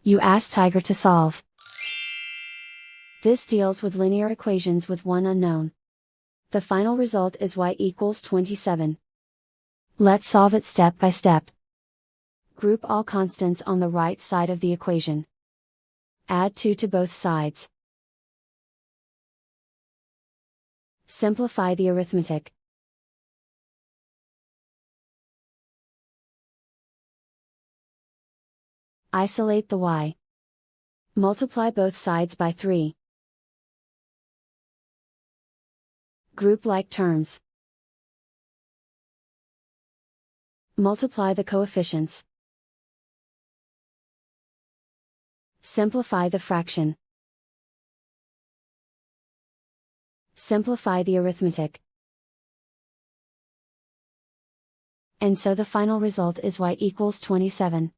You ask Tiger to solve. This deals with linear equations with one unknown. The final result is y equals 27. Let's solve it step by step. Group all constants on the right side of the equation. Add 2 to both sides. Simplify the arithmetic. Isolate the y. Multiply both sides by 3. Group like terms. Multiply the coefficients. Simplify the fraction. Simplify the arithmetic. And so the final result is y equals 27.